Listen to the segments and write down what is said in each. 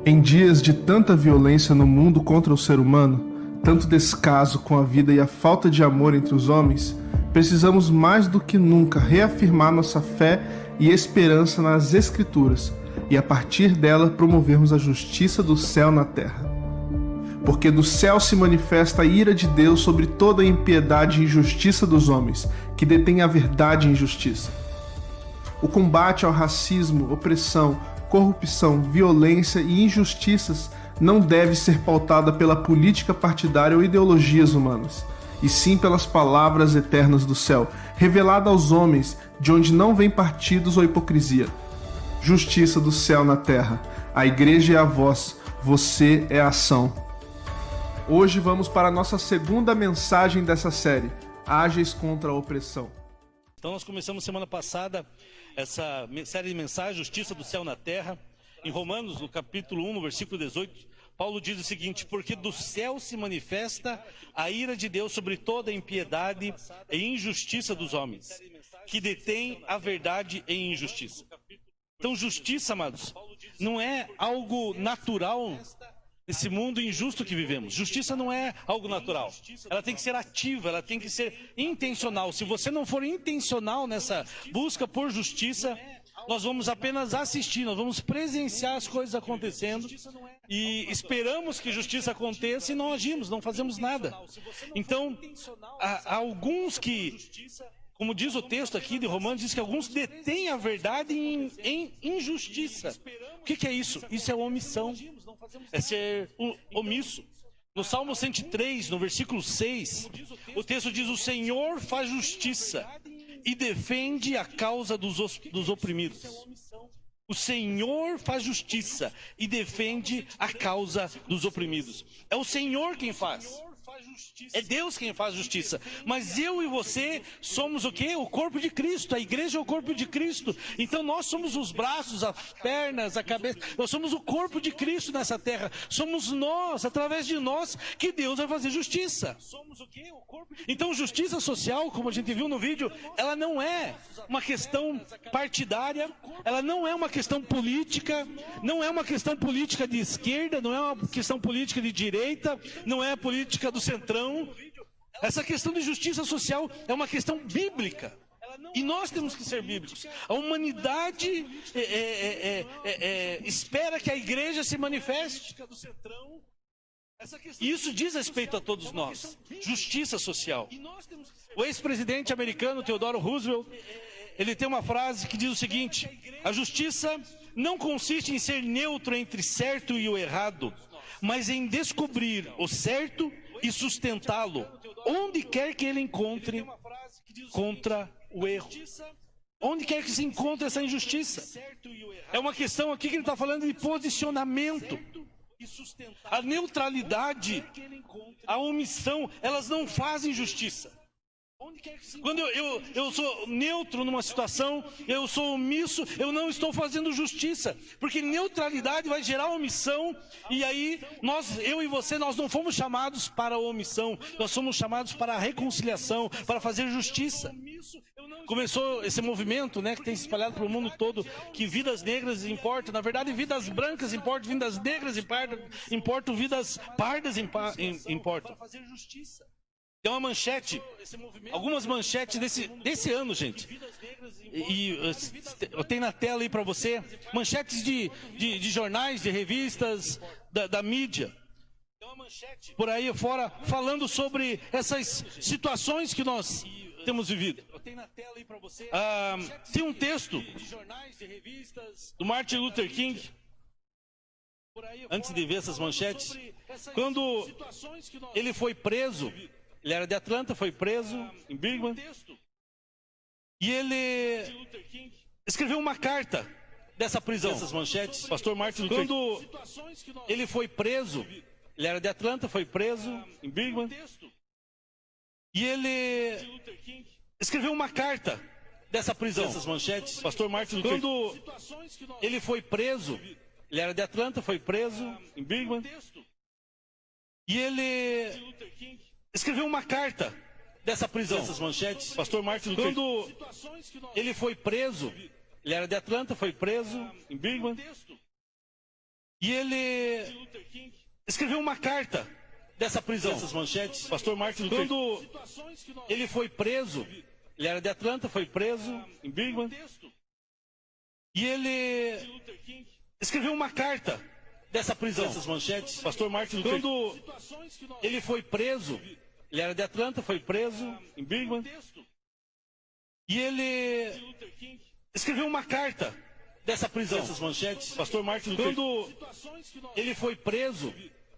Em dias de tanta violência no mundo contra o ser humano, tanto descaso com a vida e a falta de amor entre os homens, precisamos mais do que nunca reafirmar nossa fé e esperança nas Escrituras e, a partir dela, promovermos a justiça do céu na terra. Porque do céu se manifesta a ira de Deus sobre toda a impiedade e injustiça dos homens, que detêm a verdade e injustiça. O combate ao racismo, opressão, corrupção, violência e injustiças não deve ser pautada pela política partidária ou ideologias humanas, e sim pelas palavras eternas do céu, revelada aos homens, de onde não vem partidos ou hipocrisia. Justiça do céu na terra. A igreja é a voz, você é a ação. Hoje vamos para a nossa segunda mensagem dessa série, Ágeis contra a Opressão. Então nós começamos semana passada essa série de mensagens, Justiça do Céu na Terra. Em Romanos, no capítulo 1, no versículo 18, Paulo diz o seguinte: porque do céu se manifesta a ira de Deus sobre toda a impiedade e injustiça dos homens, que detêm a verdade em injustiça. Então justiça, amados, não é algo natural nesse mundo injusto que vivemos. Justiça não é algo natural. Ela tem que ser ativa, ela tem que ser intencional. Se você não for intencional nessa busca por justiça, nós vamos apenas assistir, nós vamos presenciar as coisas acontecendo e esperamos que justiça aconteça e não agimos, não fazemos nada. Então, há alguns que, como diz o texto aqui de Romanos, diz que alguns detêm a verdade em injustiça. O que é isso? Isso é omissão, é ser omisso. No Salmo 103, no versículo 6, o texto diz: o Senhor faz justiça e defende a causa dos oprimidos. O Senhor faz justiça e defende a causa dos oprimidos. É o Senhor quem faz. É Deus quem faz justiça. Mas eu e você somos o quê? O corpo de Cristo. A igreja é o corpo de Cristo. Então nós somos os braços, as pernas, a cabeça. Nós somos o corpo de Cristo nessa terra. Somos nós, através de nós, que Deus vai fazer justiça. Então justiça social, como a gente viu no vídeo, ela não é uma questão partidária, ela não é uma questão política, não é uma questão política de esquerda, não é uma questão política de direita, não é a política do centrão. Essa questão de justiça social é uma questão bíblica. E nós temos que ser bíblicos. A humanidade espera que a igreja se manifeste. E isso diz respeito a todos nós. Justiça social. O ex-presidente americano Theodore Roosevelt, ele tem uma frase que diz o seguinte: a justiça não consiste em ser neutro entre certo e o errado, mas em descobrir o certo e sustentá-lo, onde quer que ele encontre contra o erro. Onde quer que se encontre essa injustiça. É uma questão aqui que ele está falando de posicionamento. A neutralidade, a omissão, elas não fazem justiça. Quando eu sou neutro numa situação, eu sou omisso, eu não estou fazendo justiça. Porque neutralidade vai gerar omissão. E aí, eu e você, nós não fomos chamados para a omissão. Nós somos chamados para a reconciliação, para fazer justiça. Começou esse movimento, né, que tem se espalhado pelo mundo todo, que vidas negras importam. Na verdade, vidas brancas importam, vidas negras importam, vidas pardas importam. Tem uma manchete, algumas manchetes desse ano, gente. E eu tenho na tela aí para você, manchetes de jornais, de revistas, da mídia. Por aí fora, falando sobre essas situações que nós temos vivido. Tem um texto do Martin Luther King, antes de ver essas manchetes, quando ele foi preso. Ele era de Atlanta, foi preso em Birmingham. E ele escreveu uma carta dessa prisão. Essas manchetes, pastor Martin Luther King. Quando ele foi preso, ele era de Atlanta, foi preso em Birmingham. E ele escreveu uma carta dessa prisão. Essas manchetes, pastor Martin Luther King. Quando ele foi preso, ele era de Atlanta, foi preso em Birmingham. E ele escreveu uma carta dessa prisão. Essas manchetes, pastor Martin Luther King. Quando ele foi preso, ele era de Atlanta, foi preso em Birmingham. E ele escreveu uma carta dessa prisão. Essas manchetes, pastor Martin Luther King. Quando ele foi preso, ele era de Atlanta, foi preso em Birmingham. E ele escreveu uma carta dessa prisão. Essas manchetes, pastor Martin Luther King. Quando ele foi preso, ele era de Atlanta, foi preso em Birmingham. E ele escreveu uma carta dessa prisão. Essas manchetes, pastor Martin Luther King. Quando ele foi preso,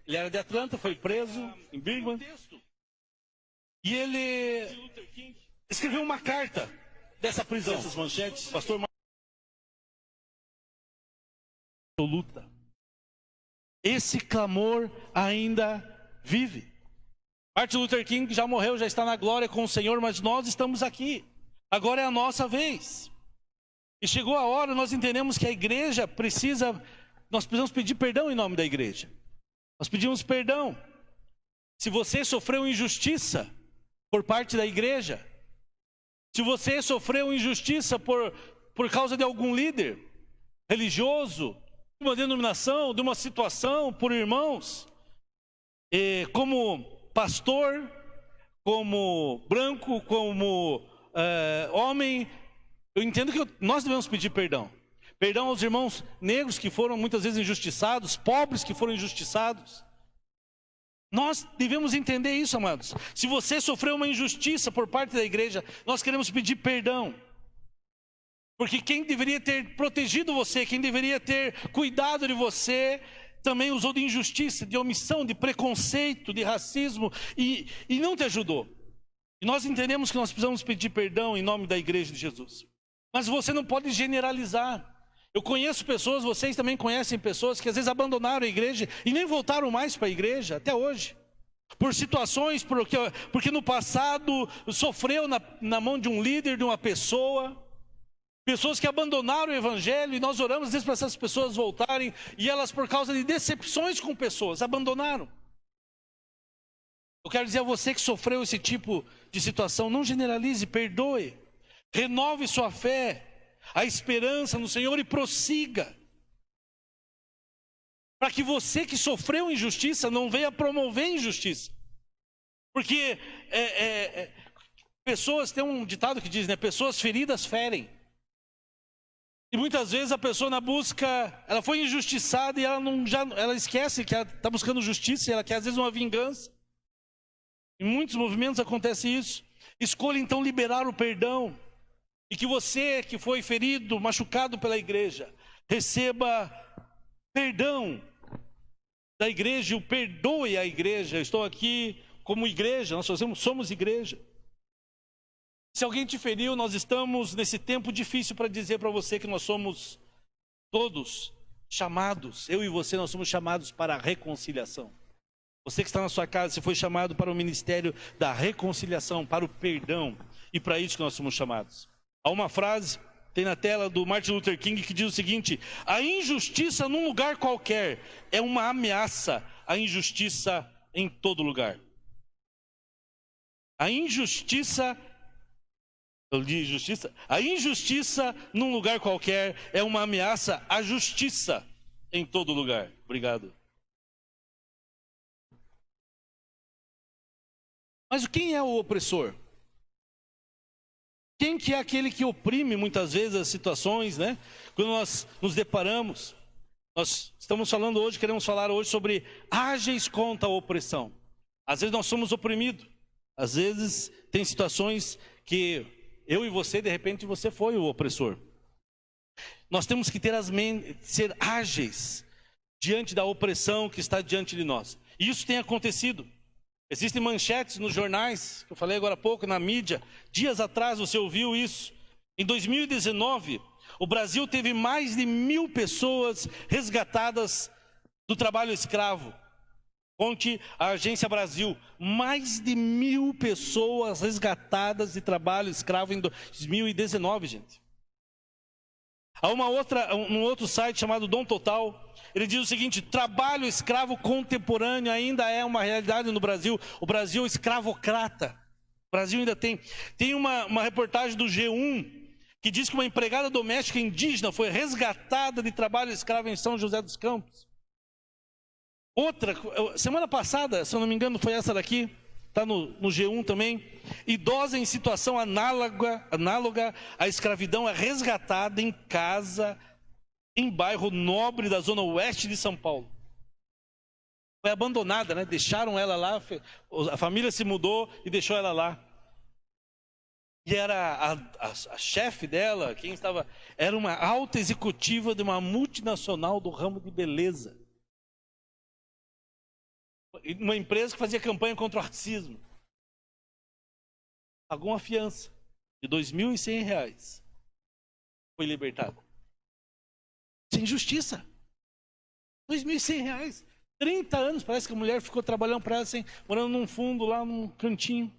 ele era de Atlanta, foi preso em Birmingham. E ele escreveu uma carta dessa prisão. Essas manchetes, pastor Martin absoluta. Esse clamor ainda vive. Martin Luther King já morreu, já está na glória com o Senhor, mas nós estamos aqui. Agora é a nossa vez. E chegou a hora, nós entendemos que a igreja nós precisamos pedir perdão em nome da igreja. Nós pedimos perdão. Se você sofreu injustiça por parte da igreja, se você sofreu injustiça por causa de algum líder religioso, de uma denominação, de uma situação, por irmãos, como pastor, como branco, como homem, eu entendo que nós devemos pedir perdão. Perdão aos irmãos negros que foram muitas vezes injustiçados, pobres que foram injustiçados. Nós devemos entender isso, amados. Se você sofreu uma injustiça por parte da igreja, nós queremos pedir perdão. Porque quem deveria ter protegido você, quem deveria ter cuidado de você, também usou de injustiça, de omissão, de preconceito, de racismo e não te ajudou. E nós entendemos que nós precisamos pedir perdão em nome da igreja de Jesus. Mas você não pode generalizar. Eu conheço pessoas, vocês também conhecem pessoas que às vezes abandonaram a igreja e nem voltaram mais para a igreja, até hoje. Por situações, porque no passado sofreu na mão de um líder, de uma pessoa. Pessoas que abandonaram o evangelho e nós oramos às vezes para essas pessoas voltarem e elas, por causa de decepções com pessoas, abandonaram. Eu quero dizer a você que sofreu esse tipo de situação, não generalize, perdoe. Renove sua fé, a esperança no Senhor e prossiga. Para que você que sofreu injustiça não venha promover injustiça. Porque pessoas, tem um ditado que diz, né? Pessoas feridas ferem. E muitas vezes a pessoa na busca, ela foi injustiçada e ela esquece que ela está buscando justiça, e ela quer às vezes uma vingança. Em muitos movimentos acontece isso. Escolha então liberar o perdão. E que você que foi ferido, machucado pela igreja, receba perdão da igreja, o perdoe a igreja. Eu estou aqui como igreja, nós somos igreja. Se alguém te feriu, nós estamos nesse tempo difícil para dizer para você que nós somos todos chamados, eu e você, nós somos chamados para a reconciliação. Você que está na sua casa, você foi chamado para o ministério da reconciliação, para o perdão, e para isso que nós somos chamados. Há uma frase, tem na tela, do Martin Luther King, que diz o seguinte: a injustiça num lugar qualquer é uma ameaça à injustiça em todo lugar. A injustiça num lugar qualquer é uma ameaça à justiça em todo lugar. Obrigado. Mas quem é o opressor? Quem que é aquele que oprime muitas vezes as situações, né? Quando nós nos deparamos, nós estamos falando hoje, queremos falar hoje sobre ágeis contra a opressão. Às vezes nós somos oprimidos, às vezes tem situações que eu e você, de repente você foi o opressor. Nós temos que ser ágeis diante da opressão que está diante de nós. E isso tem acontecido. Existem manchetes nos jornais, que eu falei agora há pouco, na mídia. Dias atrás você ouviu isso. Em 2019, o Brasil teve mais de 1.000 pessoas resgatadas do trabalho escravo. Fonte a Agência Brasil. Mais de 1.000 pessoas resgatadas de trabalho escravo em 2019, gente. Há um outro site chamado Dom Total. Ele diz o seguinte: trabalho escravo contemporâneo ainda é uma realidade no Brasil. O Brasil é escravocrata. O Brasil ainda tem uma reportagem do G1 que diz que uma empregada doméstica indígena foi resgatada de trabalho escravo em São José dos Campos. Outra, semana passada, se eu não me engano, foi essa daqui, está no G1 também. Idosa em situação análoga à escravidão é resgatada em casa, em bairro nobre da zona oeste de São Paulo. Foi abandonada, né? Deixaram ela lá, a família se mudou e deixou ela lá. E era a chefe dela, quem estava, era uma alta executiva de uma multinacional do ramo de beleza. Uma empresa que fazia campanha contra o racismo. Pagou uma fiança de R$2.100. Foi libertada. Sem justiça. R$2.100. 30 anos, parece que a mulher ficou trabalhando para ela, assim, morando num fundo, lá num cantinho.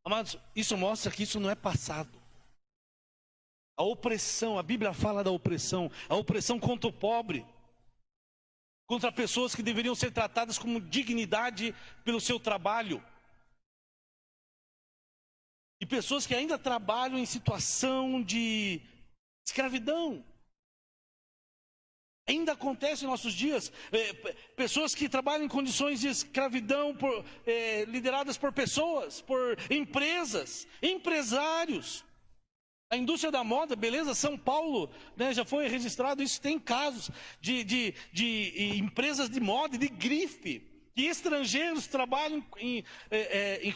Amados, isso mostra que isso não é passado. A opressão, a Bíblia fala da opressão. A opressão contra o pobre. Contra pessoas que deveriam ser tratadas com dignidade pelo seu trabalho. E pessoas que ainda trabalham em situação de escravidão. Ainda acontece em nossos dias. Pessoas que trabalham em condições de escravidão lideradas por pessoas, por empresas, empresários. A indústria da moda, beleza, São Paulo, né, já foi registrado, isso tem casos de empresas de moda, de grife, que estrangeiros trabalham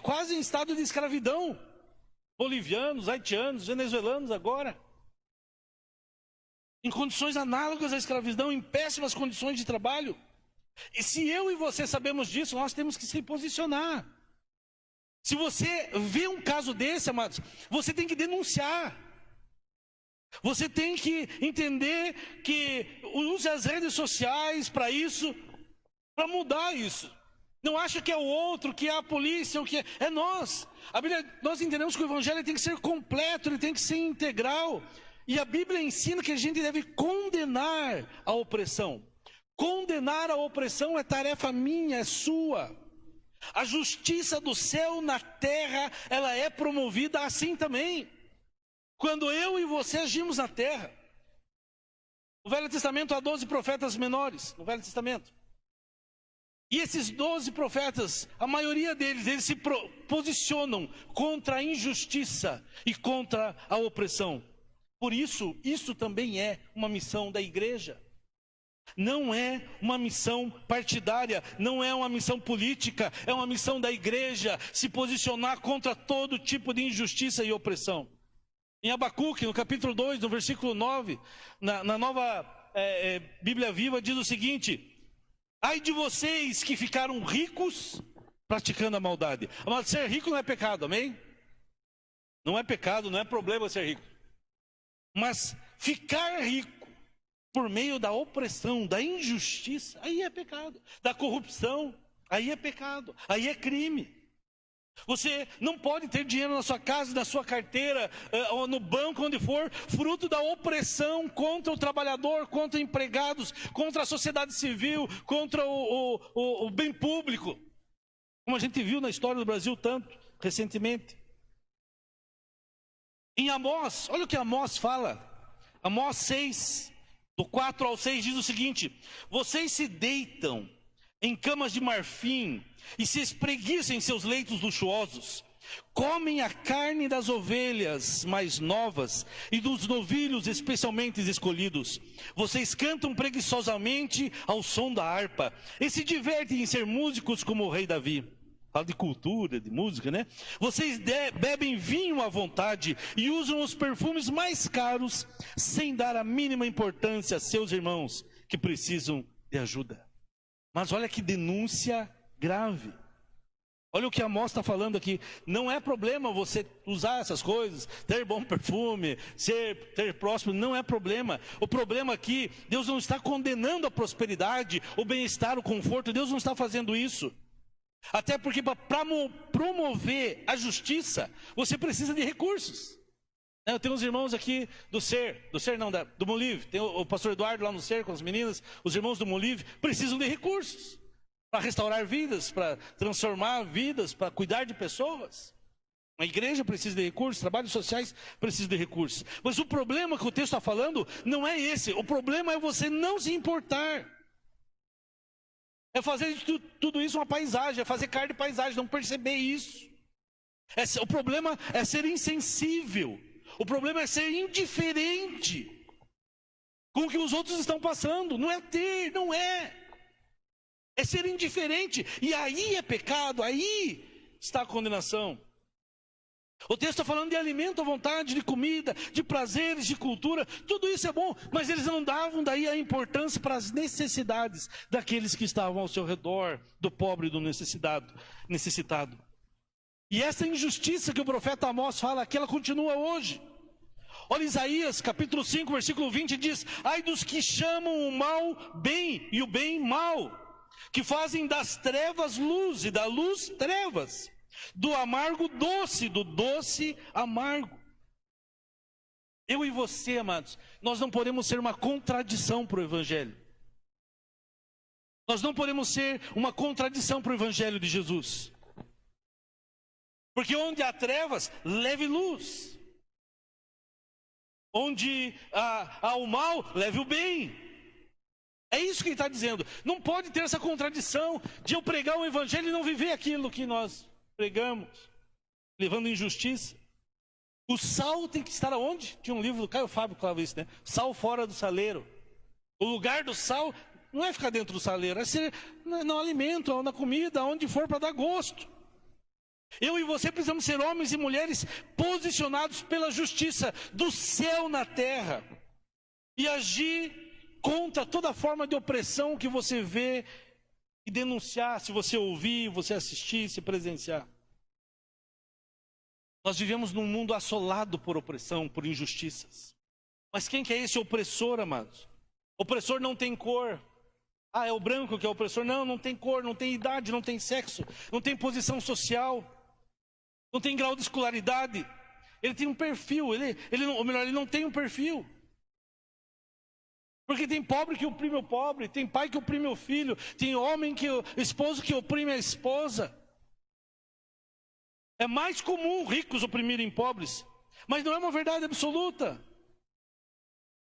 quase em estado de escravidão. Bolivianos, haitianos, venezuelanos agora. Em condições análogas à escravidão, em péssimas condições de trabalho. E se eu e você sabemos disso, nós temos que se posicionar. Se você vê um caso desse, amados, você tem que denunciar. Você tem que entender que use as redes sociais para isso, para mudar isso. Não acha que é o outro, que é a polícia, que é nós. A Bíblia, nós entendemos que o evangelho tem que ser completo, ele tem que ser integral. E a Bíblia ensina que a gente deve condenar a opressão. Condenar a opressão é tarefa minha, é sua. A justiça do céu na terra, ela é promovida assim também. Quando eu e você agimos na terra. No Velho Testamento há 12 profetas menores, no Velho Testamento. E esses 12 profetas, a maioria deles, eles se posicionam contra a injustiça e contra a opressão. Por isso, isso também é uma missão da igreja. Não é uma missão partidária, não é uma missão política, é uma missão da igreja se posicionar contra todo tipo de injustiça e opressão. Em Abacuque, no capítulo 2, no versículo 9, na nova Bíblia Viva, diz o seguinte: ai de vocês que ficaram ricos praticando a maldade. Mas ser rico não é pecado, amém? Não é pecado, não é problema ser rico. Mas ficar rico por meio da opressão, da injustiça, aí é pecado. Da corrupção, aí é pecado, aí é crime. Você não pode ter dinheiro na sua casa, na sua carteira, ou no banco, onde for, fruto da opressão contra o trabalhador, contra empregados, contra a sociedade civil, contra o bem público. Como a gente viu na história do Brasil tanto, recentemente. Em Amós, olha o que Amós fala. Amós 6, do 4 ao 6, diz o seguinte: vocês se deitam em camas de marfim e se espreguiçam em seus leitos luxuosos. Comem a carne das ovelhas mais novas e dos novilhos especialmente escolhidos. Vocês cantam preguiçosamente ao som da harpa e se divertem em ser músicos como o rei Davi. Fala de cultura, de música, né? Vocês bebem vinho à vontade e usam os perfumes mais caros sem dar a mínima importância a seus irmãos que precisam de ajuda. Mas olha que denúncia grave. Olha o que Amós está falando aqui. Não é problema você usar essas coisas, ter bom perfume, ter próximo, não é problema. O problema aqui, Deus não está condenando a prosperidade, o bem-estar, o conforto. Deus não está fazendo isso. Até porque para promover a justiça, você precisa de recursos. Eu tenho uns irmãos aqui do Molive. Tem o pastor Eduardo lá no SER com as meninas. Os irmãos do Molive precisam de recursos para restaurar vidas, para transformar vidas, para cuidar de pessoas. A igreja precisa de recursos, trabalhos sociais precisam de recursos. Mas o problema que o texto está falando não é esse. O problema é você não se importar. É fazer de tudo isso uma paisagem, é fazer carne de paisagem, não perceber isso. O problema é ser insensível. O problema é ser indiferente com o que os outros estão passando. Não é ter, não é. É ser indiferente. E aí é pecado, aí está a condenação. O texto está falando de alimento à vontade, de comida, de prazeres, de cultura. Tudo isso é bom, mas eles não davam daí a importância para as necessidades daqueles que estavam ao seu redor, do pobre e do necessitado. E essa injustiça que o profeta Amós fala aqui, ela continua hoje. Olha Isaías, capítulo 5, versículo 20, diz: ai dos que chamam o mal bem e o bem mal, que fazem das trevas luz e da luz trevas, do amargo doce, do doce amargo. Eu e você, amados, nós não podemos ser uma contradição para o Evangelho. Nós não podemos ser uma contradição para o Evangelho de Jesus. Porque onde há trevas, leve luz. Onde há o mal, leve o bem. É isso que ele está dizendo. Não pode ter essa contradição de eu pregar o Evangelho e não viver aquilo que nós pregamos, levando injustiça. O sal tem que estar aonde? Tinha um livro do Caio Fábio que falava isso, né? Sal fora do saleiro. O lugar do sal não é ficar dentro do saleiro, é ser no alimento, na comida, onde for para dar gosto. Eu e você precisamos ser homens e mulheres posicionados pela justiça do céu na terra e agir contra toda forma de opressão que você vê e denunciar, se você ouvir, você assistir, se presenciar. Nós vivemos num mundo assolado por opressão, por injustiças. Mas quem que é esse opressor, amados? Opressor não tem cor. Ah, é o branco que é opressor. Não, não tem cor, não tem idade, não tem sexo, não tem posição social, não tem grau de escolaridade. Ele tem um perfil, ou melhor, ele não tem um perfil. Porque tem pobre que oprime o pobre, tem pai que oprime o filho, tem esposo que oprime a esposa. É mais comum ricos oprimirem pobres, mas não é uma verdade absoluta.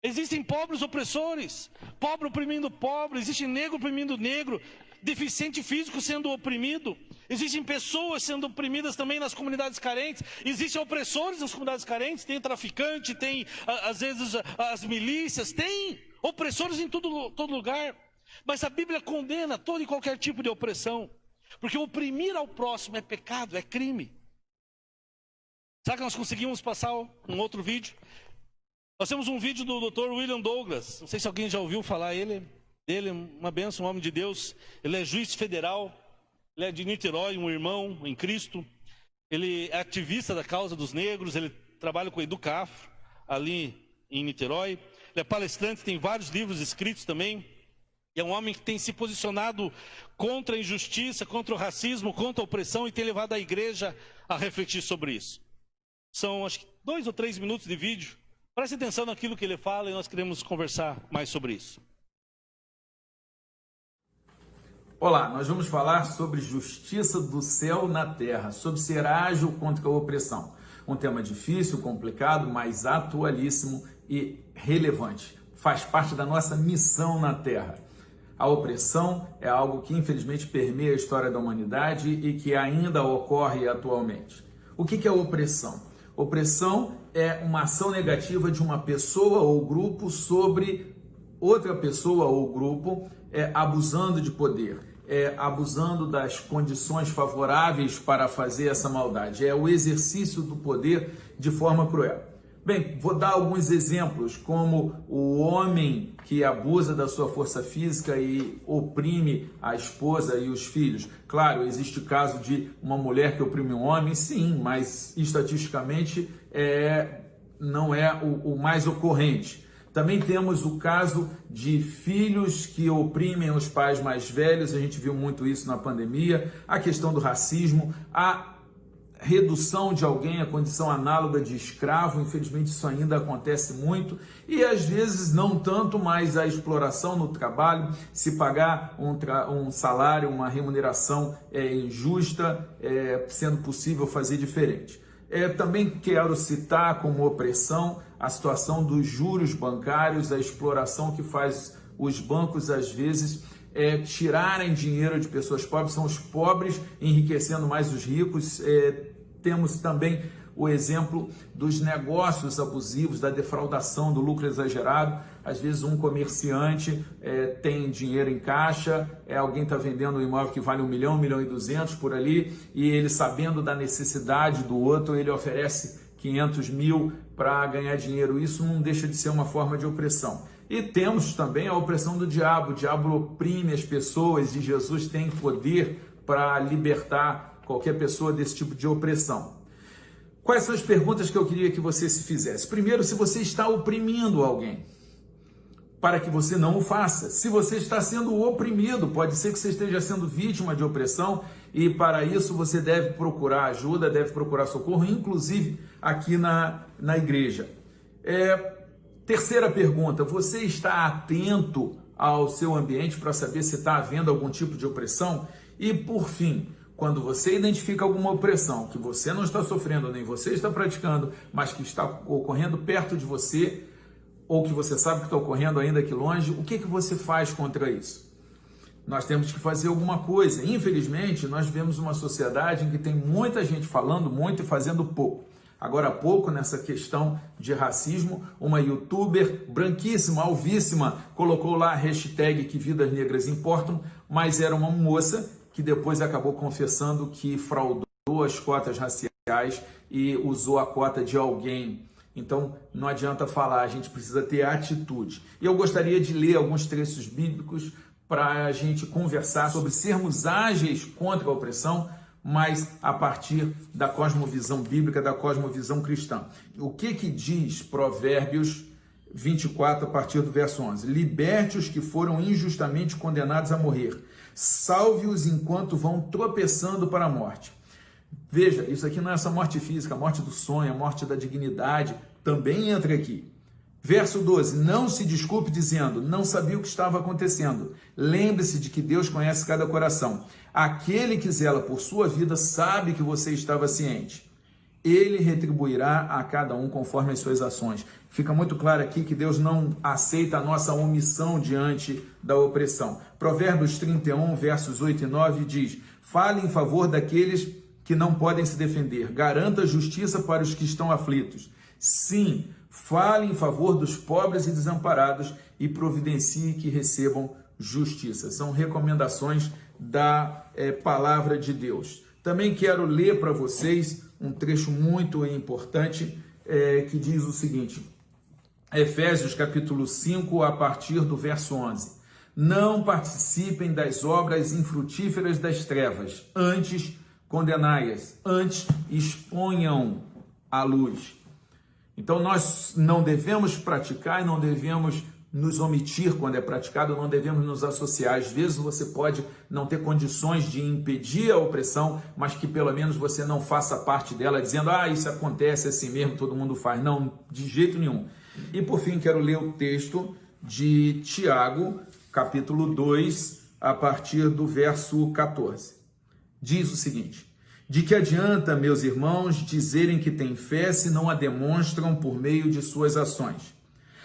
Existem pobres opressores, pobre oprimindo pobre, existe negro oprimindo negro, deficiente físico sendo oprimido, existem pessoas sendo oprimidas também nas comunidades carentes, existem opressores nas comunidades carentes, tem traficante, tem às vezes as milícias, tem opressores em todo lugar, mas a Bíblia condena todo e qualquer tipo de opressão, porque oprimir ao próximo é pecado, é crime. Será que nós conseguimos passar um outro vídeo? Nós temos um vídeo do Dr. William Douglas, não sei se alguém já ouviu falar dele, uma bênção, um homem de Deus. Ele é juiz federal, ele é de Niterói, um irmão em Cristo. Ele é ativista da causa dos negros, ele trabalha com o Educafro, ali em Niterói. Ele é palestrante, tem vários livros escritos também. E é um homem que tem se posicionado contra a injustiça, contra o racismo, contra a opressão e tem levado a igreja a refletir sobre isso. São, acho que, 2 ou 3 minutos de vídeo. Preste atenção naquilo que ele fala e nós queremos conversar mais sobre isso. Olá, nós vamos falar sobre justiça do céu na terra, sobre ser ágil contra a opressão. Um tema difícil, complicado, mas atualíssimo e relevante. Faz parte da nossa missão na terra. A opressão é algo que infelizmente permeia a história da humanidade e que ainda ocorre atualmente. O que é opressão? Opressão é uma ação negativa de uma pessoa ou grupo sobre outra pessoa ou grupo, abusando de poder, abusando das condições favoráveis para fazer essa maldade. É o exercício do poder de forma cruel. Bem, vou dar alguns exemplos, como o homem que abusa da sua força física e oprime a esposa e os filhos. Claro, existe o caso de uma mulher que oprime um homem, sim, mas estatisticamente não é o mais ocorrente. Também temos o caso de filhos que oprimem os pais mais velhos, a gente viu muito isso na pandemia, a questão do racismo, a redução de alguém à condição análoga de escravo, infelizmente isso ainda acontece muito, e às vezes não tanto, mas a exploração no trabalho, se pagar um salário, uma remuneração injusta, sendo possível fazer diferente. Também quero citar como opressão a situação dos juros bancários, a exploração que faz os bancos às vezes tirarem dinheiro de pessoas pobres, são os pobres enriquecendo mais os ricos. Temos também o exemplo dos negócios abusivos, da defraudação, do lucro exagerado. Às vezes um comerciante tem dinheiro em caixa, alguém está vendendo um imóvel que vale 1 milhão, 1 milhão e 200 por ali, e ele, sabendo da necessidade do outro, ele oferece 500 mil para ganhar dinheiro. Isso não deixa de ser uma forma de opressão. E temos também a opressão do diabo. O diabo oprime as pessoas e Jesus tem poder para libertar qualquer pessoa desse tipo de opressão. Quais são as perguntas que eu queria que você se fizesse? Primeiro, se você está oprimindo alguém, para que você não o faça. Se você está sendo oprimido, pode ser que você esteja sendo vítima de opressão, e para isso você deve procurar ajuda, deve procurar socorro, inclusive aqui na igreja. Terceira pergunta, você está atento ao seu ambiente para saber se está havendo algum tipo de opressão? E por fim, quando você identifica alguma opressão que você não está sofrendo, nem você está praticando, mas que está ocorrendo perto de você, ou que você sabe que está ocorrendo ainda aqui longe, o que você faz contra isso? Nós temos que fazer alguma coisa. Infelizmente, nós vivemos uma sociedade em que tem muita gente falando muito e fazendo pouco. Agora há pouco, nessa questão de racismo, uma youtuber branquíssima, alvíssima, colocou lá a hashtag que vidas negras importam, mas era uma moça que depois acabou confessando que fraudou as cotas raciais e usou a cota de alguém. Então, não adianta falar, a gente precisa ter atitude. E eu gostaria de ler alguns trechos bíblicos para a gente conversar sobre sermos ágeis contra a opressão, mas a partir da cosmovisão bíblica, da cosmovisão cristã. O que diz Provérbios 24, a partir do verso 11? Liberte os que foram injustamente condenados a morrer. Salve-os enquanto vão tropeçando para a morte. Veja, isso aqui não é só morte física, a morte do sonho, a morte da dignidade, também entra aqui. Verso 12, não se desculpe dizendo, não sabia o que estava acontecendo. Lembre-se de que Deus conhece cada coração. Aquele que zela por sua vida sabe que você estava ciente. Ele retribuirá a cada um conforme as suas ações. Fica muito claro aqui que Deus não aceita a nossa omissão diante da opressão. Provérbios 31, versos 8 e 9 diz, fale em favor daqueles que não podem se defender. Garanta justiça para os que estão aflitos. Sim, fale em favor dos pobres e desamparados e providencie que recebam justiça. São recomendações da palavra de Deus. Também quero ler para vocês um trecho muito importante que diz o seguinte, Efésios capítulo 5, a partir do verso 11. Não participem das obras infrutíferas das trevas, antes condenai-as, antes exponham à luz. Então nós não devemos praticar e não devemos nos omitir quando é praticado, não devemos nos associar. Às vezes você pode não ter condições de impedir a opressão, mas que pelo menos você não faça parte dela, dizendo, isso acontece assim mesmo, todo mundo faz. Não, de jeito nenhum. E por fim, quero ler o texto de Tiago, capítulo 2, a partir do verso 14. Diz o seguinte, de que adianta, meus irmãos, dizerem que têm fé se não a demonstram por meio de suas ações?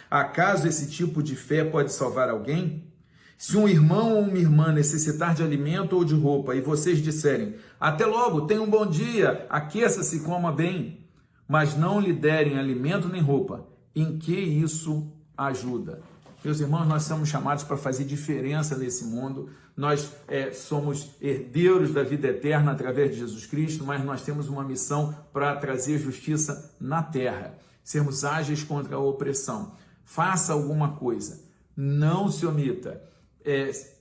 Acaso esse tipo de fé pode salvar alguém? Se um irmão ou uma irmã necessitar de alimento ou de roupa e vocês disserem, até logo, tenha um bom dia, aqueça-se e coma bem, mas não lhe derem alimento nem roupa, em que isso ajuda? Meus irmãos, nós somos chamados para fazer diferença nesse mundo. Nós somos herdeiros da vida eterna através de Jesus Cristo, mas nós temos uma missão para trazer justiça na terra. Sermos ágeis contra a opressão. Faça alguma coisa. Não se omita.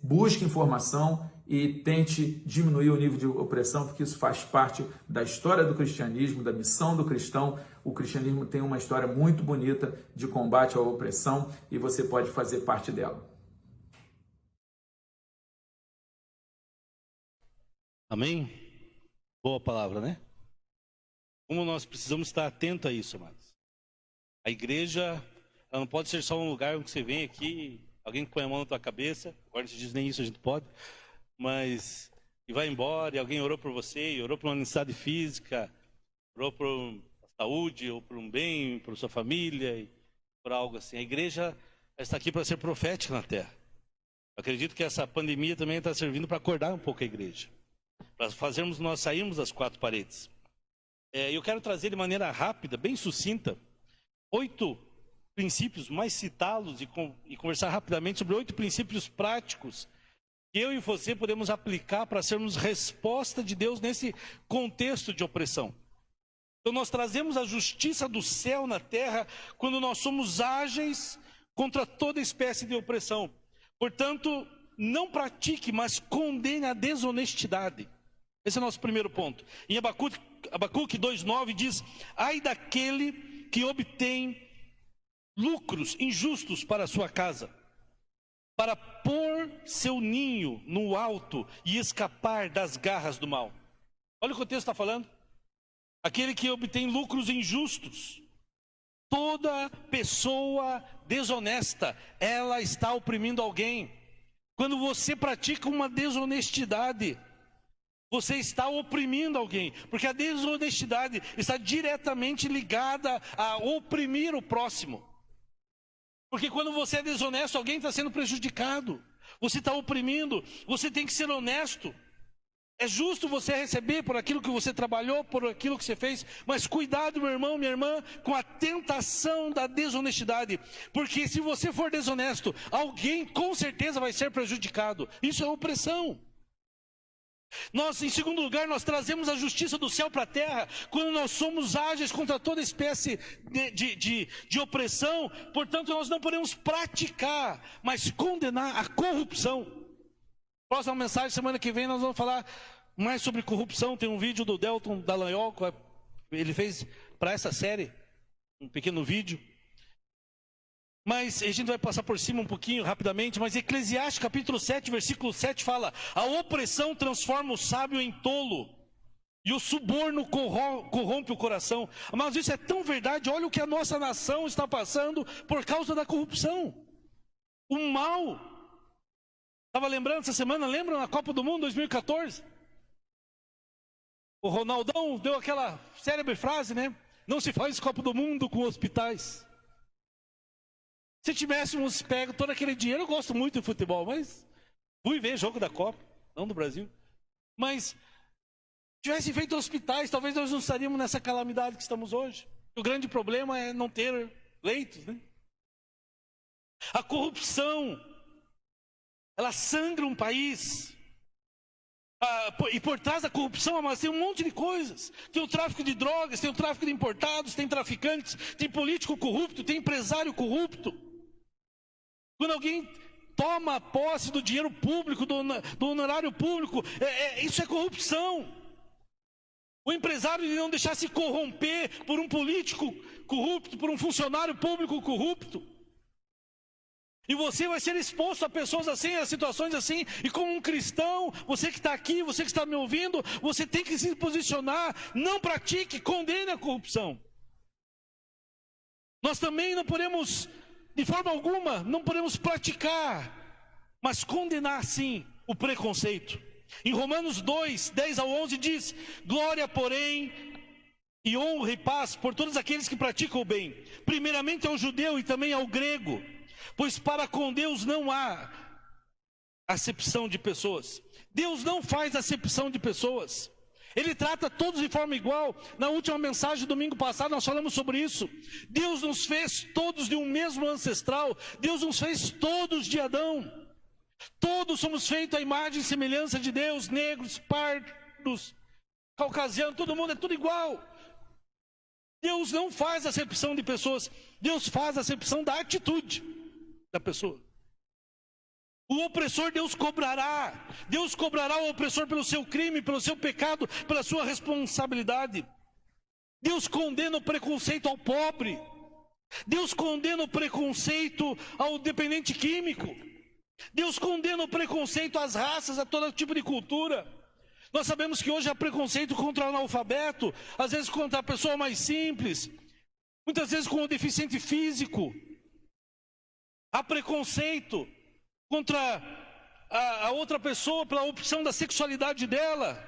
Busque informação e tente diminuir o nível de opressão, porque isso faz parte da história do cristianismo, da missão do cristão. O cristianismo tem uma história muito bonita de combate à opressão e você pode fazer parte dela. Amém? Boa palavra, né? Como nós precisamos estar atentos a isso, amados. A igreja, ela não pode ser só um lugar onde você vem aqui, alguém põe a mão na tua cabeça, agora se diz nem isso a gente pode, mas e vai embora, e alguém orou por você, e orou por uma necessidade física, orou por saúde, ou por um bem, por sua família, e por algo assim. A igreja está aqui para ser profética na terra. Acredito que essa pandemia também está servindo para acordar um pouco a igreja, para fazermos nós sairmos das quatro paredes. Eu quero trazer de maneira rápida, bem sucinta, 8 princípios, mais citá-los e conversar rapidamente sobre 8 princípios práticos que eu e você podemos aplicar para sermos resposta de Deus nesse contexto de opressão. Então nós trazemos a justiça do céu na terra quando nós somos ágeis contra toda espécie de opressão. Portanto, não pratique, mas condene a desonestidade. Esse é o nosso primeiro ponto. Em Abacuque 2,9 diz: ai daquele que obtém lucros injustos para a sua casa, para pôr seu ninho no alto e escapar das garras do mal. Olha o que o texto está falando. Aquele que obtém lucros injustos. Toda pessoa desonesta, ela está oprimindo alguém. Quando você pratica uma desonestidade, você está oprimindo alguém, porque a desonestidade está diretamente ligada a oprimir o próximo. Porque quando você é desonesto, alguém está sendo prejudicado. Você está oprimindo, você tem que ser honesto. É justo você receber por aquilo que você trabalhou, por aquilo que você fez. Mas cuidado, meu irmão, minha irmã, com a tentação da desonestidade. Porque se você for desonesto, alguém com certeza vai ser prejudicado. Isso é opressão. Nós, em segundo lugar, nós trazemos a justiça do céu para a terra quando nós somos ágeis contra toda espécie de opressão. Portanto, nós não podemos praticar, mas condenar a corrupção. Próxima mensagem, semana que vem, nós vamos falar mais sobre corrupção. Tem um vídeo do Delton Dallagnol, ele fez para essa série, um pequeno vídeo. Mas a gente vai passar por cima um pouquinho, rapidamente. Mas Eclesiastes capítulo 7, versículo 7 fala: a opressão transforma o sábio em tolo, e o suborno corrompe o coração. Mas isso é tão verdade. Olha o que a nossa nação está passando por causa da corrupção. O mal. Estava lembrando essa semana, lembram na Copa do Mundo 2014? O Ronaldão deu aquela célebre frase, né? Não se faz Copa do Mundo com hospitais. Se tivéssemos pego todo aquele dinheiro, eu gosto muito de futebol, mas fui ver jogo da Copa, não do Brasil. Mas se tivesse feito hospitais, talvez nós não estaríamos nessa calamidade que estamos hoje. O grande problema é não ter leitos, né? A corrupção, ela sangra um país. E por trás da corrupção, mas tem um monte de coisas. Tem o tráfico de drogas, tem o tráfico de importados, tem traficantes, tem político corrupto, tem empresário corrupto. Quando alguém toma posse do dinheiro público, do honorário público, isso é corrupção. O empresário de não deixar se corromper por um político corrupto, por um funcionário público corrupto. E você vai ser exposto a pessoas assim, a situações assim. E como um cristão, você que está aqui, você que está me ouvindo, você tem que se posicionar. Não pratique, condene a corrupção. Nós também não podemos, de forma alguma, não podemos praticar, mas condenar sim o preconceito. Em Romanos 2, 10 ao 11 diz: glória, porém, e honra e paz por todos aqueles que praticam o bem, primeiramente ao judeu e também ao grego. Pois para com Deus não há acepção de pessoas. Deus não faz acepção de pessoas. Ele trata todos de forma igual. Na última mensagem, domingo passado, nós falamos sobre isso. Deus nos fez todos de um mesmo ancestral. Deus nos fez todos de Adão. Todos somos feitos à imagem e semelhança de Deus. Negros, pardos, caucasianos, todo mundo é tudo igual. Deus não faz acepção de pessoas. Deus faz acepção da atitude da pessoa. O opressor Deus cobrará. Deus cobrará o opressor pelo seu crime, pelo seu pecado, pela sua responsabilidade. Deus condena o preconceito ao pobre. Deus condena o preconceito ao dependente químico. Deus condena o preconceito às raças, a todo tipo de cultura. Nós sabemos que hoje há preconceito contra o analfabeto, às vezes contra a pessoa mais simples, muitas vezes com o deficiente físico. Há preconceito contra a outra pessoa pela opção da sexualidade dela.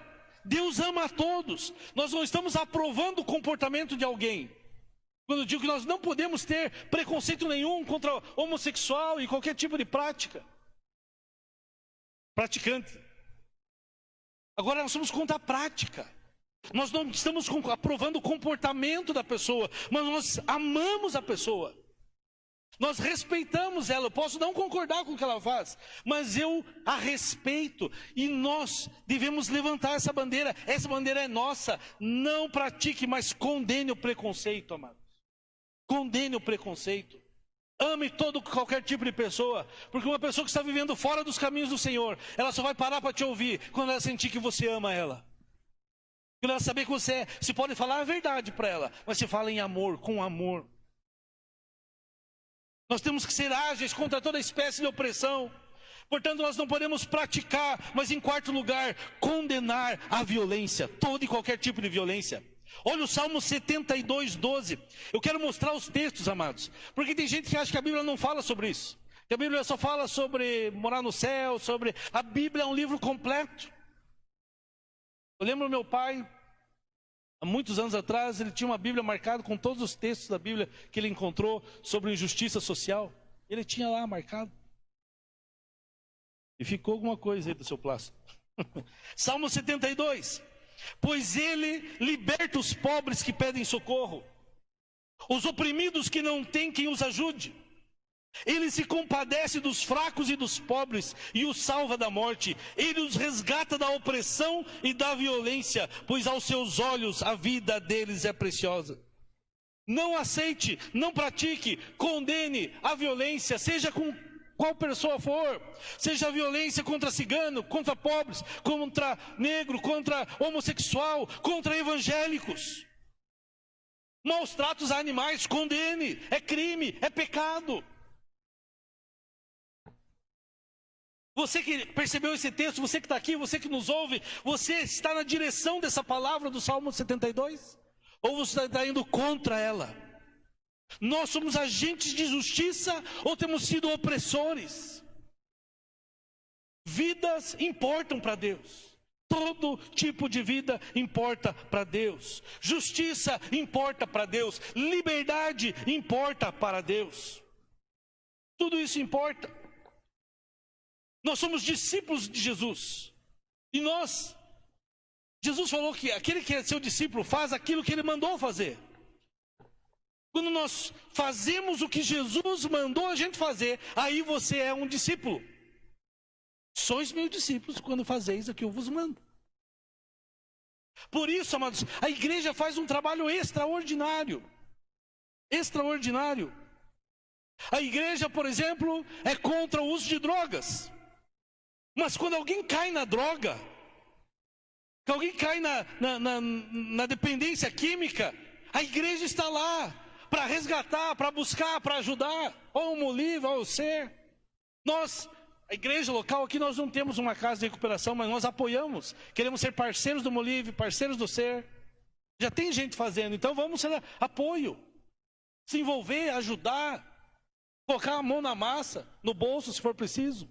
Deus ama a todos. Nós não estamos aprovando o comportamento de alguém. Quando eu digo que nós não podemos ter preconceito nenhum contra homossexual e qualquer tipo de prática. praticante. Agora nós somos contra a prática. Nós não estamos aprovando o comportamento da pessoa, mas nós amamos a pessoa. Nós respeitamos ela. Eu posso não concordar com o que ela faz, mas eu a respeito. E nós devemos levantar essa bandeira. Essa bandeira é nossa. Não pratique, mas condene o preconceito, amados. Condene o preconceito. Ame qualquer tipo de pessoa. Porque uma pessoa que está vivendo fora dos caminhos do Senhor, ela só vai parar para te ouvir quando ela sentir que você ama ela. Quando ela saber que você é. Você pode falar a verdade para ela, mas você fala em amor, com amor. Nós temos que ser ágeis contra toda espécie de opressão. Portanto, nós não podemos praticar, mas em quarto lugar, condenar a violência, todo e qualquer tipo de violência. Olha o Salmo 72, 12. Eu quero mostrar os textos, amados, porque tem gente que acha que a Bíblia não fala sobre isso, que a Bíblia só fala sobre morar no céu, sobre... A Bíblia é um livro completo. Eu lembro do meu pai, há muitos anos atrás, ele tinha uma Bíblia marcada com todos os textos da Bíblia que ele encontrou sobre injustiça social. Ele tinha lá marcado. E ficou alguma coisa aí do seu plástico. Salmo 72. Pois ele liberta os pobres que pedem socorro, os oprimidos que não têm quem os ajude. Ele se compadece dos fracos e dos pobres e os salva da morte. Ele os resgata da opressão e da violência, pois aos seus olhos a vida deles é preciosa. Não aceite, não pratique, condene a violência, seja com qual pessoa for, seja a violência contra cigano, contra pobres, contra negro, contra homossexual, contra evangélicos. Maus tratos a animais, condene, é crime, é pecado. Você que percebeu esse texto, você que está aqui, você que nos ouve, você está na direção dessa palavra do Salmo 72? Ou você está indo contra ela? Nós somos agentes de justiça ou temos sido opressores? Vidas importam para Deus. Todo tipo de vida importa para Deus. Justiça importa para Deus. Liberdade importa para Deus. Tudo isso importa. Nós somos discípulos de Jesus. E Jesus falou que aquele que é seu discípulo faz aquilo que ele mandou fazer. Quando nós fazemos o que Jesus mandou a gente fazer, aí você é um discípulo. Sois meus discípulos quando fazeis o que eu vos mando. Por isso, amados, a igreja faz um trabalho extraordinário. Extraordinário. A igreja, por exemplo, é contra o uso de drogas. Mas quando alguém cai na droga, que alguém cai na dependência química, a igreja está lá para resgatar, para buscar, para ajudar, ou uma Oliva, ou o Ser. Nós, a igreja local aqui, nós não temos uma casa de recuperação, mas nós apoiamos, queremos ser parceiros do Molive, parceiros do Ser. Já tem gente fazendo, então vamos ser apoio, se envolver, ajudar, colocar a mão na massa, no bolso se for preciso.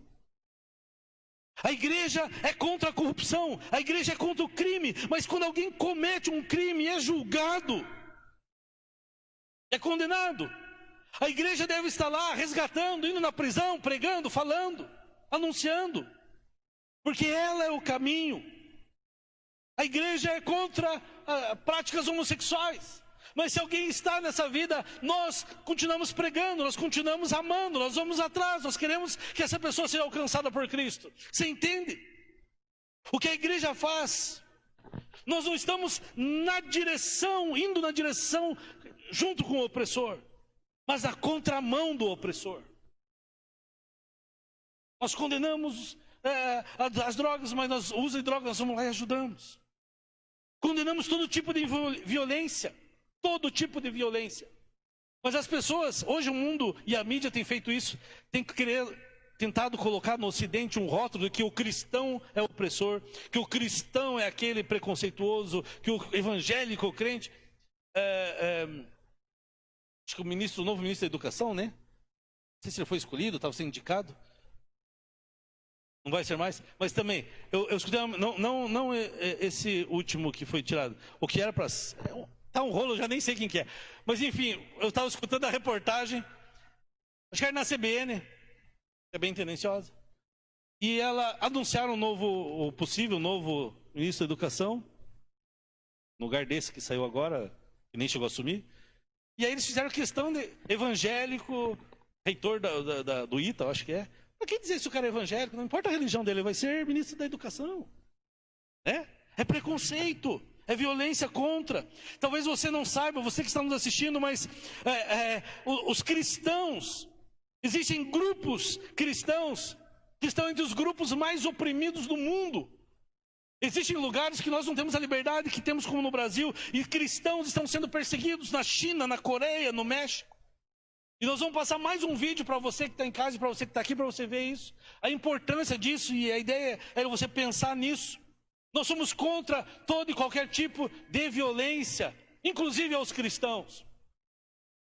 A igreja é contra a corrupção, a igreja é contra o crime, mas quando alguém comete um crime e é julgado, é condenado, a igreja deve estar lá resgatando, indo na prisão, pregando, falando, anunciando, porque ela é o caminho. A igreja é contra práticas homossexuais, mas se alguém está nessa vida, nós continuamos pregando, nós continuamos amando, nós vamos atrás, nós queremos que essa pessoa seja alcançada por Cristo. Você entende? O que a igreja faz? Nós não estamos indo na direção junto com o opressor, mas na contramão do opressor. Nós condenamos as drogas, mas nós usamos de drogas, nós vamos lá e ajudamos. Condenamos todo tipo de violência. Todo tipo de violência. Mas as pessoas, hoje o mundo e a mídia têm feito isso, têm tentado colocar no Ocidente um rótulo de que o cristão é opressor, que o cristão é aquele preconceituoso, que o evangélico, o crente... acho que o novo ministro da Educação, né? Não sei se ele foi escolhido, estava sendo indicado. Não vai ser mais? Mas também, eu escutei, não esse último que foi tirado. O que era para... Tá um rolo, eu já nem sei quem que é. Mas enfim, eu estava escutando a reportagem, acho que era na CBN, é bem tendenciosa. e ela anunciaram o possível novo ministro da Educação, no lugar desse que saiu agora, que nem chegou a assumir. E aí eles fizeram questão de evangélico, reitor do ITA, eu acho que é. Pra que dizer se o cara é evangélico? Não importa a religião dele, ele vai ser ministro da Educação. É preconceito, é violência contra. Talvez você não saiba, você que está nos assistindo, mas os cristãos, existem grupos cristãos que estão entre os grupos mais oprimidos do mundo. Existem lugares que nós não temos a liberdade que temos como no Brasil, e cristãos estão sendo perseguidos na China, na Coreia, no México. E nós vamos passar mais um vídeo para você que está em casa e para você que está aqui, para você ver isso. A importância disso, e a ideia é você pensar nisso. Nós somos contra todo e qualquer tipo de violência, inclusive aos cristãos.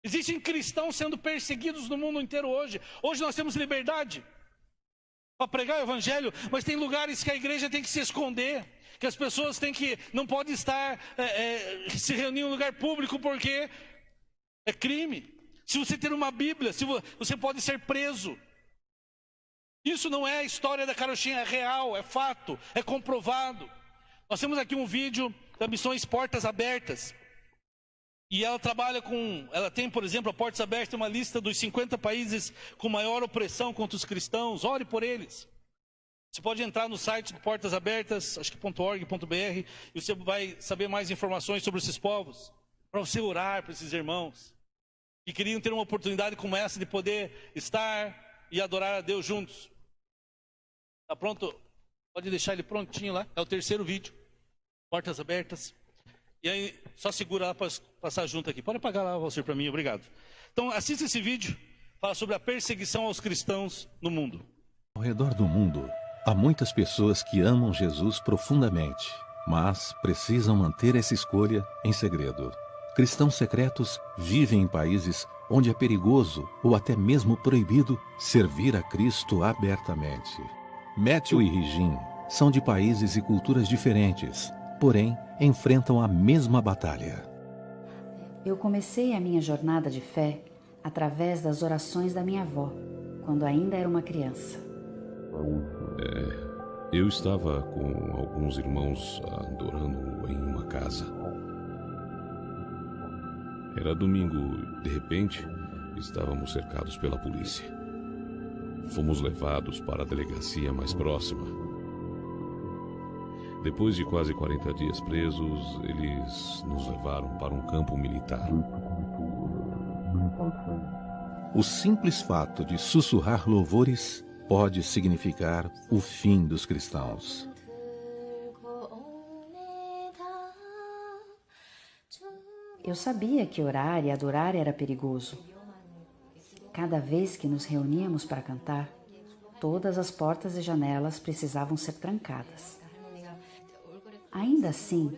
Existem cristãos sendo perseguidos no mundo inteiro hoje. Hoje nós temos liberdade para pregar o evangelho, mas tem lugares que a igreja tem que se esconder, que as pessoas não podem estar, se reunir em um lugar público porque é crime. Se você ter uma Bíblia, você pode ser preso. Isso não é a história da carochinha, é real, é fato, é comprovado. Nós temos aqui um vídeo da Missões Portas Abertas. E ela ela tem, por exemplo, a Portas Abertas, tem uma lista dos 50 países com maior opressão contra os cristãos. Ore por eles. Você pode entrar no site do Portas Abertas, acho que .org.br, e você vai saber mais informações sobre esses povos, para você orar para esses irmãos que queriam ter uma oportunidade como essa de poder estar e adorar a Deus juntos. Tá pronto? Pode deixar ele prontinho lá. É o terceiro vídeo. Portas Abertas. E aí, só segura lá para passar junto aqui. Pode apagar lá, Valcir, para mim, obrigado. Então, assista esse vídeo. Fala sobre a perseguição aos cristãos no mundo. Ao redor do mundo, há muitas pessoas que amam Jesus profundamente, mas precisam manter essa escolha em segredo. Cristãos secretos vivem em países onde é perigoso ou até mesmo proibido servir a Cristo abertamente. Matthew e Regine são de países e culturas diferentes, porém enfrentam a mesma batalha. Eu comecei a minha jornada de fé através das orações da minha avó, quando ainda era uma criança. Eu estava com alguns irmãos adorando em uma casa. Era domingo, de repente, estávamos cercados pela polícia. Fomos levados para a delegacia mais próxima. Depois de quase 40 dias presos, eles nos levaram para um campo militar. O simples fato de sussurrar louvores pode significar o fim dos cristãos. Eu sabia que orar e adorar era perigoso. Cada vez que nos reuníamos para cantar, todas as portas e janelas precisavam ser trancadas. Ainda assim,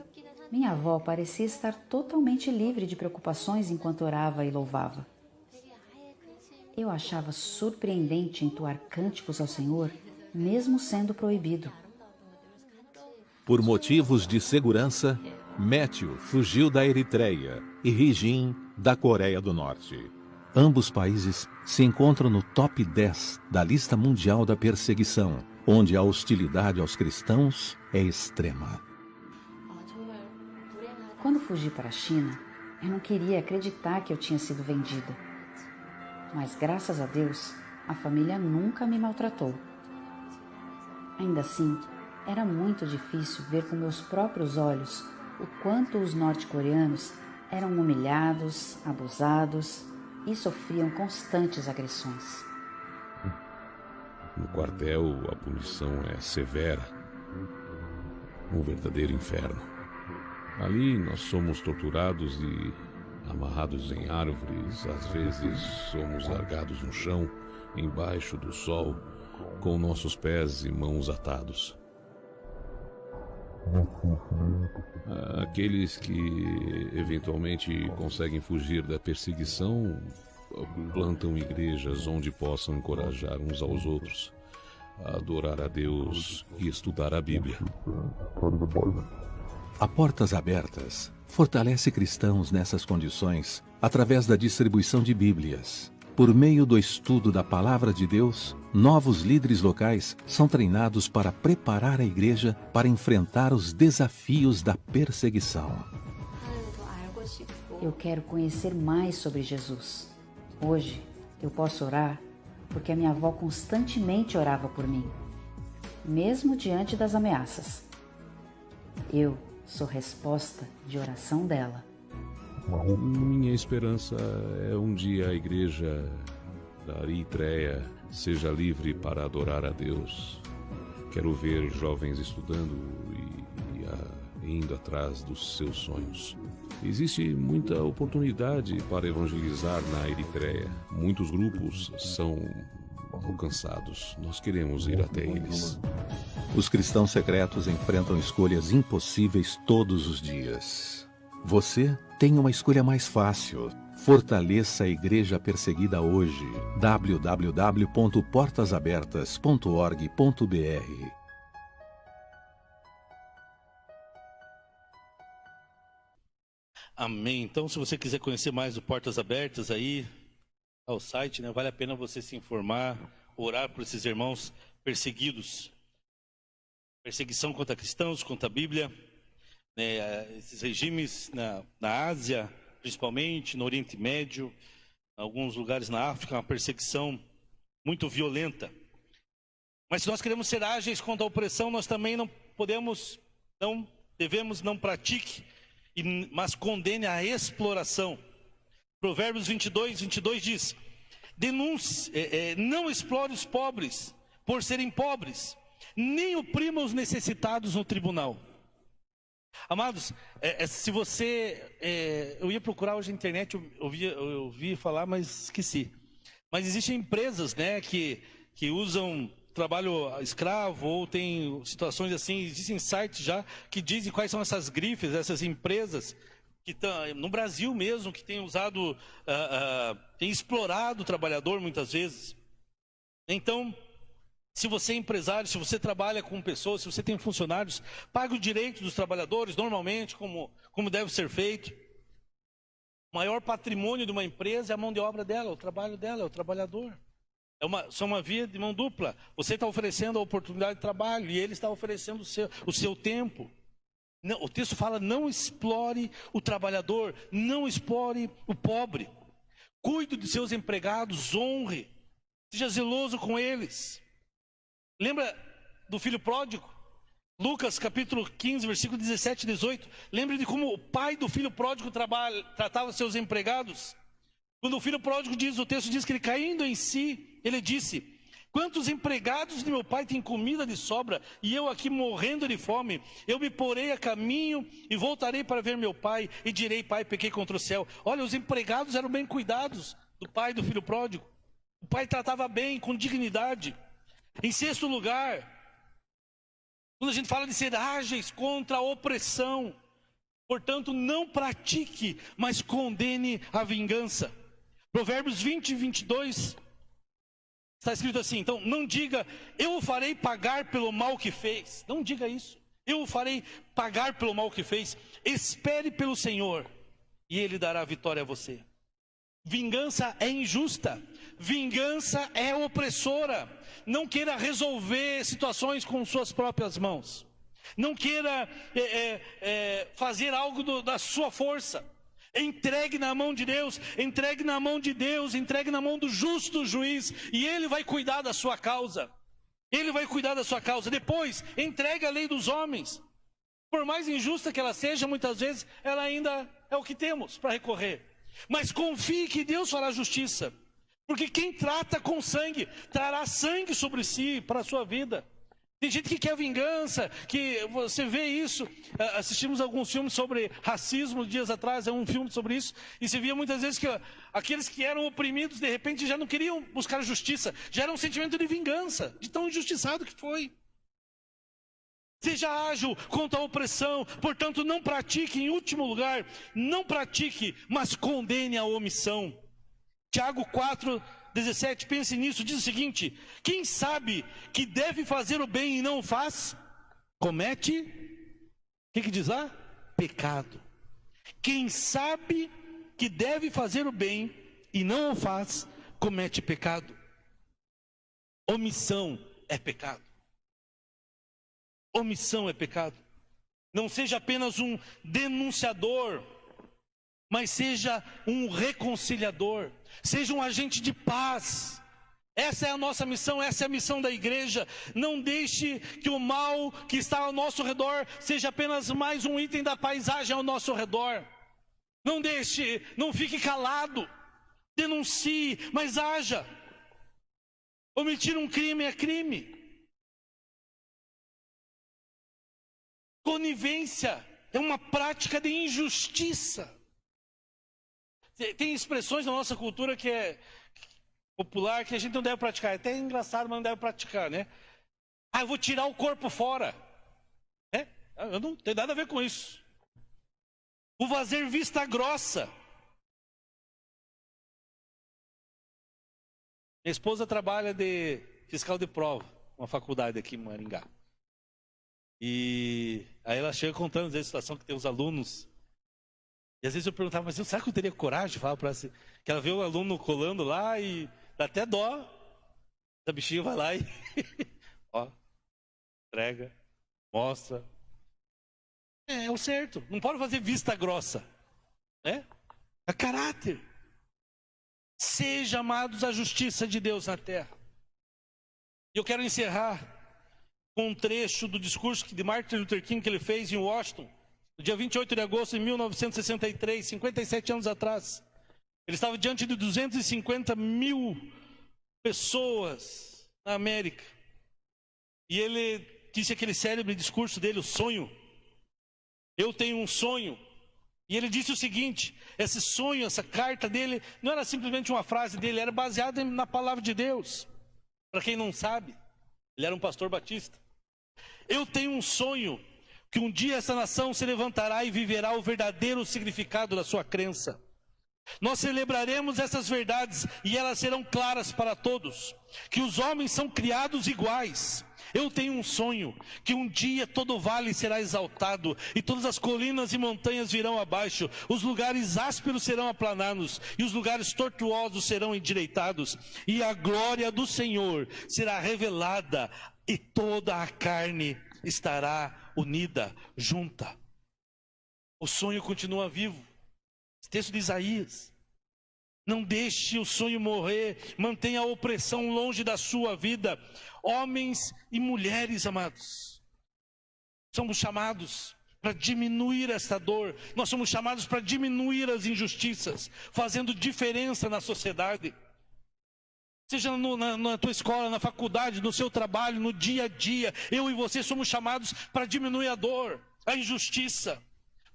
minha avó parecia estar totalmente livre de preocupações enquanto orava e louvava. Eu achava surpreendente entoar cânticos ao Senhor, mesmo sendo proibido. Por motivos de segurança, Matthew fugiu da Eritreia e Regine da Coreia do Norte. Ambos países se encontram no top 10 da lista mundial da perseguição, onde a hostilidade aos cristãos é extrema. Quando fugi para a China, eu não queria acreditar que eu tinha sido vendida. Mas, graças a Deus, a família nunca me maltratou. Ainda assim, era muito difícil ver com meus próprios olhos o quanto os norte-coreanos eram humilhados, abusados e sofriam constantes agressões. No quartel, a punição é severa. Um verdadeiro inferno. Ali nós somos torturados e amarrados em árvores. Às vezes somos largados no chão, embaixo do sol, com nossos pés e mãos atados. Aqueles que eventualmente conseguem fugir da perseguição plantam igrejas onde possam encorajar uns aos outros a adorar a Deus e estudar a Bíblia. A Portas Abertas fortalece cristãos nessas condições através da distribuição de Bíblias. Por meio do estudo da Palavra de Deus, novos líderes locais são treinados para preparar a igreja para enfrentar os desafios da perseguição. Eu quero conhecer mais sobre Jesus. Hoje, eu posso orar porque a minha avó constantemente orava por mim, mesmo diante das ameaças. Eu sou resposta de oração dela. Minha esperança é um dia a igreja da Eritreia seja livre para adorar a Deus. Quero ver jovens estudando e indo atrás dos seus sonhos. Existe muita oportunidade para evangelizar na Eritreia. Muitos grupos são alcançados. Nós queremos ir até eles. Os cristãos secretos enfrentam escolhas impossíveis todos os dias. Você tem uma escolha mais fácil. Fortaleça a igreja perseguida hoje. www.portasabertas.org.br. Amém. Então, se você quiser conhecer mais do Portas Abertas aí, ao site, né? Vale a pena você se informar, orar por esses irmãos perseguidos. Perseguição contra cristãos, contra a Bíblia, né? Esses regimes na Ásia, principalmente, no Oriente Médio, em alguns lugares na África, uma perseguição muito violenta. Mas se nós queremos ser ágeis contra a opressão, nós também não devemos, não pratique, mas condene a exploração. Provérbios 22 diz: não explore os pobres por serem pobres, nem oprima os necessitados no tribunal. Amados, se você... eu ia procurar hoje na internet, eu ouvi falar, mas esqueci. Mas existem empresas, né, que usam trabalho escravo, ou tem situações assim, existem sites já que dizem quais são essas grifes, essas empresas que estão no Brasil mesmo, que têm usado, têm explorado o trabalhador muitas vezes. Então, se você é empresário, se você trabalha com pessoas, se você tem funcionários, pague o direito dos trabalhadores, normalmente, como deve ser feito. O maior patrimônio de uma empresa é a mão de obra dela, o trabalho dela, é o trabalhador. São uma via de mão dupla. Você está oferecendo a oportunidade de trabalho e ele está oferecendo o seu tempo. Não, o texto fala: não explore o trabalhador, não explore o pobre. Cuide de seus empregados, honre, seja zeloso com eles. Lembra do filho pródigo? Lucas capítulo 15, versículo 17 e 18. Lembra de como o pai do filho pródigo tratava seus empregados? Quando o filho pródigo o texto diz que ele, caindo em si, ele disse: quantos empregados de meu pai têm comida de sobra, e eu aqui morrendo de fome? Eu me porei a caminho e voltarei para ver meu pai, e direi: pai, pequei contra o céu. Olha, os empregados eram bem cuidados do pai do filho pródigo. O pai tratava bem, com dignidade. Em sexto lugar, quando a gente fala de ser ágeis contra a opressão, portanto, não pratique, mas condene a vingança. Provérbios 20, 22, está escrito assim: então, não diga, eu o farei pagar pelo mal que fez. Não diga isso. Eu o farei pagar pelo mal que fez. Espere pelo Senhor, e Ele dará a vitória a você. Vingança é injusta. Vingança é opressora. Não queira resolver situações com suas próprias mãos. Não queira fazer algo da sua força. Entregue na mão de Deus, entregue na mão de Deus, entregue na mão do justo juiz, e Ele vai cuidar da sua causa. Ele vai cuidar da sua causa. Depois, entregue a lei dos homens. Por mais injusta que ela seja, muitas vezes, ela ainda é o que temos para recorrer. Mas confie que Deus fará justiça. Porque quem trata com sangue, trará sangue sobre si, para a sua vida. Tem gente que quer vingança, que você vê isso. Assistimos alguns filmes sobre racismo dias atrás, é um filme sobre isso. E se via muitas vezes que aqueles que eram oprimidos, de repente, já não queriam buscar justiça. Já era um sentimento de vingança, de tão injustiçado que foi. Seja ágil contra a opressão. Portanto, não pratique, em último lugar, não pratique, mas condene a omissão. Tiago 4, 17, pense nisso, diz o seguinte: quem sabe que deve fazer o bem e não o faz, comete, o que diz lá? Pecado. Quem sabe que deve fazer o bem e não o faz, comete pecado. Omissão é pecado. Omissão é pecado. Não seja apenas um denunciador, mas seja um reconciliador. Seja um agente de paz. Essa é a nossa missão, essa é a missão da igreja. Não deixe que o mal que está ao nosso redor seja apenas mais um item da paisagem ao nosso redor. Não deixe, não fique calado. Denuncie, mas haja. Omitir um crime é crime. Conivência é uma prática de injustiça. Tem expressões na nossa cultura que é popular que a gente não deve praticar. É até engraçado, mas não deve praticar, né? Ah, eu vou tirar o corpo fora. Eu não tenho nada a ver com isso. O fazer vista grossa. Minha esposa trabalha de fiscal de prova, uma faculdade aqui em Maringá. E aí ela chega contando às vezes a situação que tem os alunos. E às vezes eu perguntava, mas será que eu teria coragem de falar para ela? Que ela vê o aluno colando lá e dá até dó. A bichinha vai lá e ó, entrega, mostra. É o certo. Não pode fazer vista grossa. Né? É caráter. Seja, amados, a justiça de Deus na terra. E eu quero encerrar com um trecho do discurso de Martin Luther King que ele fez em Washington, no dia 28 de agosto de 1963, 57 anos atrás. Ele estava diante de 250 mil pessoas na América. E ele disse aquele célebre discurso dele, o sonho. Eu tenho um sonho. E ele disse o seguinte, esse sonho, essa carta dele, não era simplesmente uma frase dele, era baseada na palavra de Deus. Para quem não sabe, ele era um pastor batista. Eu tenho um sonho, que um dia essa nação se levantará e viverá o verdadeiro significado da sua crença. Nós celebraremos essas verdades e elas serão claras para todos, que os homens são criados iguais. Eu tenho um sonho, que um dia todo vale será exaltado, e todas as colinas e montanhas virão abaixo, os lugares ásperos serão aplanados, e os lugares tortuosos serão endireitados, e a glória do Senhor será revelada, e toda a carne estará unida, junta. O sonho continua vivo. Esse texto de Isaías. Não deixe o sonho morrer, mantenha a opressão longe da sua vida. Homens e mulheres, amados, somos chamados para diminuir essa dor. Nós somos chamados para diminuir as injustiças, fazendo diferença na sociedade. Seja na tua escola, na faculdade, no seu trabalho, no dia a dia, eu e você somos chamados para diminuir a dor, a injustiça.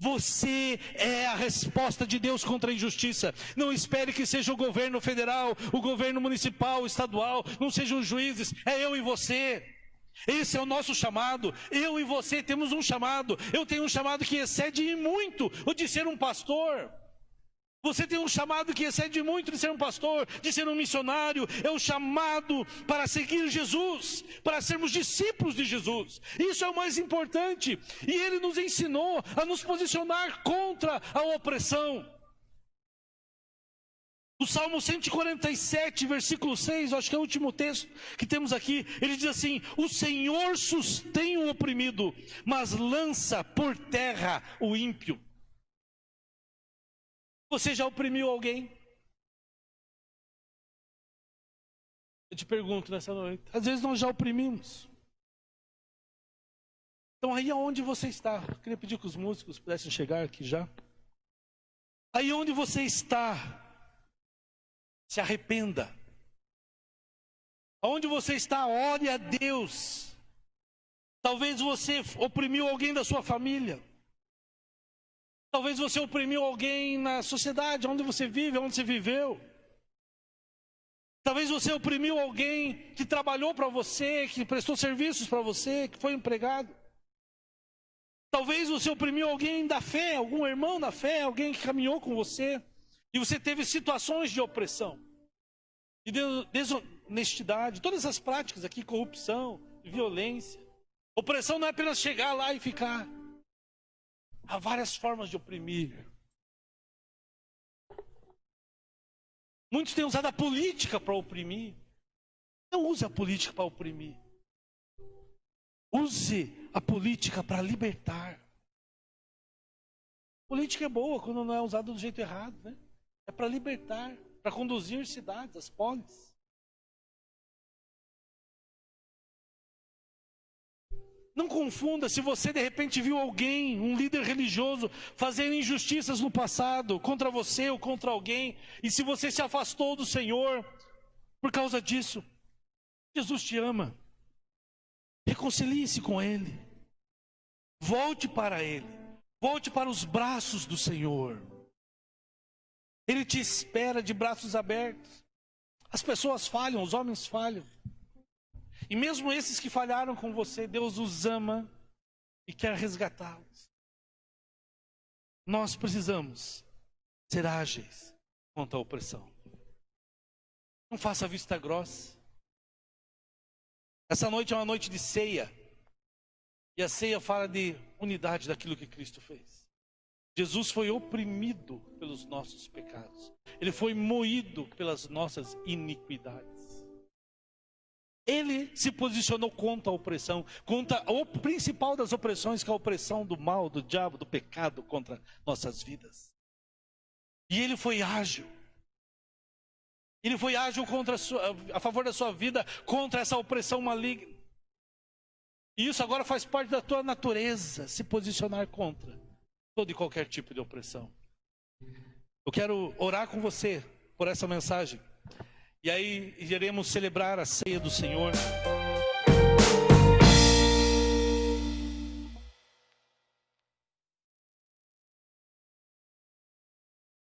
Você é a resposta de Deus contra a injustiça. Não espere que seja o governo federal, o governo municipal, estadual, não sejam os juízes, é eu e você. Esse é o nosso chamado. Eu e você temos um chamado. Eu tenho um chamado que excede em muito o de ser um pastor. Você tem um chamado que excede muito de ser um pastor, de ser um missionário. É o chamado para seguir Jesus, para sermos discípulos de Jesus. Isso é o mais importante. E Ele nos ensinou a nos posicionar contra a opressão. O Salmo 147, versículo 6, acho que é o último texto que temos aqui. Ele diz assim: o Senhor sustém o oprimido, mas lança por terra o ímpio. Você já oprimiu alguém? Eu te pergunto nessa noite. Às vezes nós já oprimimos. Então aí aonde você está? Eu queria pedir que os músicos pudessem chegar aqui já. Aí onde você está, se arrependa. Aonde você está, ore a Deus. Talvez você oprimiu alguém da sua família. Talvez você oprimiu alguém na sociedade, onde você vive, onde você viveu. Talvez você oprimiu alguém que trabalhou para você, que prestou serviços para você, que foi empregado. Talvez você oprimiu alguém da fé, algum irmão da fé, alguém que caminhou com você. E você teve situações de opressão, de desonestidade, todas as práticas aqui, corrupção, violência. Opressão não é apenas chegar lá e ficar. Há várias formas de oprimir. Muitos têm usado a política para oprimir. Não use a política para oprimir. Use a política para libertar. Política é boa quando não é usada do jeito errado, né? É para libertar, para conduzir cidades, as polis. Não confunda, se você de repente viu alguém, um líder religioso, fazendo injustiças no passado, contra você ou contra alguém, e se você se afastou do Senhor por causa disso, Jesus te ama. Reconcilie-se com Ele. Volte para Ele. Volte para os braços do Senhor. Ele te espera de braços abertos. As pessoas falham, os homens falham. E mesmo esses que falharam com você, Deus os ama e quer resgatá-los. Nós precisamos ser ágeis contra a opressão. Não faça vista grossa. Essa noite é uma noite de ceia. E a ceia fala de unidade daquilo que Cristo fez. Jesus foi oprimido pelos nossos pecados. Ele foi moído pelas nossas iniquidades. Ele se posicionou contra a opressão, contra o principal das opressões, que é a opressão do mal, do diabo, do pecado contra nossas vidas. E ele foi ágil. Ele foi ágil a favor da sua vida, contra essa opressão maligna. E isso agora faz parte da tua natureza, se posicionar contra todo e qualquer tipo de opressão. Eu quero orar com você por essa mensagem. E aí iremos celebrar a ceia do Senhor.